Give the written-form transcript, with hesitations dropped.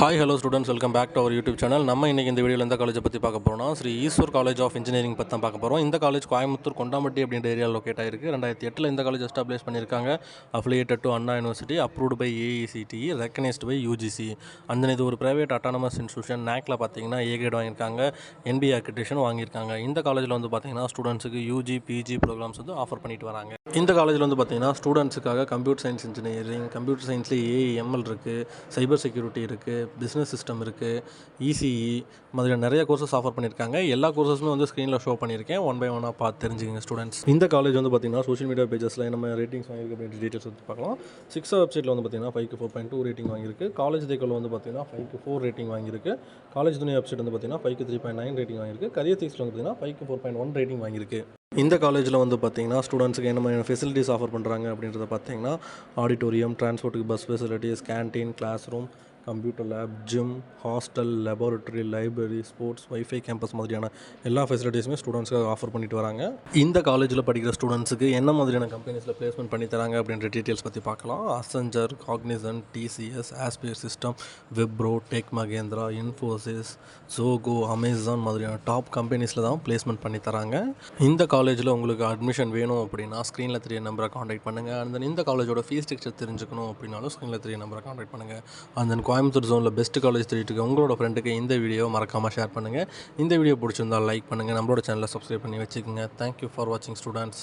Hi, hello students, welcome back to our YouTube channel. நம்ம இன்னைக்கு இந்த வீடியோல எந்த காலேஜை பற்றி பார்க்க போகிறோம்னா Sri Eswar college of engineering பற்றி தான் பார்க்க போகிறோம். இந்த காலேஜ் கோயம்புத்தூர் கொண்டாம்பட்டி அப்படின்ற ஏரியா லொக்கேட் ஆயிருக்கு. 2008 இந்த காலேஜ் எஸ்டாப்ளிஷ் பண்ணியிருக்காங்க. Affiliated to Anna university, approved by AICTE, recognised by UGC. அந்த இது ஒரு பிரைவேட் அட்டானமஸ் இன்ஸ்டியூஷன். NACல பார்த்தீங்கன்னா A கிரேட் வாங்கியிருக்காங்க, NBA அக்ரிடிஷன் வாங்கியிருக்காங்க. இந்த காலேஜில் வந்து பார்த்தீங்கன்னா ஸ்டூடெண்ட்ஸுக்கு UG PG ப்ரோக்ராம்ஸ் வந்து ஆஃபர் பண்ணிட்டு வராங்க. இந்த காலேஜில் வந்து பார்த்தீங்கன்னா ஸ்டூடெண்ட்ஸுக்காக கம்ப்யூட்டர் சயின்ஸ் இன்ஜினியரிங், கம்ப்யூட்டர் சயின்ஸில் AML இருக்குது, சைபர் செக்யூரிட்டி இருக்குது, பிஸ்னஸ் சிஸ்டம் இருக்குது, ECE மாதிரியான நிறைய கோர்சஸ் ஆஃபர் பண்ணியிருக்காங்க. எல்லா கோர்சஸுமே வந்து ஸ்க்ரீனில் ஷோ பண்ணியிருக்கேன். ஒன் பை ஒன்னாக பார்த்து தெரிஞ்சுக்கங்க ஸ்டூடெண்ட்ஸ். இந்த காலேஜ் வந்து பார்த்தீங்கன்னா சோஷியல் மீடியா பேஜஸில் நம்ம ரேட்டிங்ஸ் வாங்கியிருக்கு அப்படின்ற டீட்டெயில்ஸ் வந்து பார்க்கலாம். 6 வெப்சைட்டில் வந்து பார்த்தீங்கன்னா 5க்கு 4.2 ரேட்டிங் வாங்கியிருக்கு. காலேஜ் தேக்கல் வந்து பார்த்தீங்கன்னா 5க்கு 4 ரேட்டிங் வாங்கியிருக்கு. காலேஜ் துணை வெப்சைட் வந்து பார்த்தீங்கன்னா 5க்கு 3.9 ரேட்டிங் வாங்கியிருக்கு. கரியர் திங்ஸில் வந்து பார்த்தீங்கன்னா 5க்கு 4.1 ரேட்டிங் வாங்கியிருக்கு. இந்த காலேஜில் வந்து பார்த்தீங்கன்னா ஸ்டூடெண்ட்ஸுக்கு என்ன மாதிரியான ஃபெசிலிட்டிஸ் ஆஃபர் பண்ணுறாங்க அப்படின்றத பார்த்தீங்கன்னா ஆடிட்டோரியம், டிரான்ஸ்போர்ட்டுக்கு bus facilities, canteen, classroom, computer lab, gym, hostel, laboratory, library, sports, wifi campus மாதிரியான எல்லா ஃபெசிலிட்டிஸுமே ஸ்டூடெண்ட்ஸ்க்காக ஆஃபர் பண்ணிட்டு வராங்க. இந்த காலேஜில் படிக்கிற ஸ்டூடெண்ட்ஸுக்கு என்ன மாதிரியான கம்பெனிஸில் பிளேஸ்மெண்ட் பண்ணி தராங்க அப்படின்ற டீட்டெயில்ஸ் பற்றி பார்க்கலாம். Accenture, Cognizant, TCS, Aspire system, Wipro, Tech Mahindra, Infosys, Zoho, Amazon மாதிரியான டாப் கம்பெனிஸில் தான் பிளேஸ்மெண்ட் பண்ணி தராங்க. இந்த காலேஜில் உங்களுக்கு அட்மிஷன் வேணும் அப்படின்னா ஸ்க்ரீனில் தெரிய நம்பரை காண்டாக்ட் பண்ணுங்கள். அண்ட் தென் இந்த காலேஜோட ஃபீஸ் ஸ்ட்ரக்சர் தெரிஞ்சுக்கணும் அப்படின்னாலும் ஸ்க்ரீனில் தெரிய நம்பரை காண்டாக்ட் பண்ணுங்கள். அண்ட் தென் கோயம்புத்தூர் ஜோனில் பெஸ்ட் காலேஜ் தெரிவிட்டு உங்களோட ஃப்ரெண்டுக்கு இந்த வீடியோ மறக்காமல் ஷேர் பண்ணுங்கள். இந்த வீடியோ பிடிச்சிருந்தால் லைக் பண்ணுங்கள். நம்மளோட சேனலை சப்ஸ்கிரைப் பண்ணி வச்சுக்கோங்க. தேங்க்யூ ஃபார் வாட்சிங் ஸ்டூடெண்ட்ஸ்.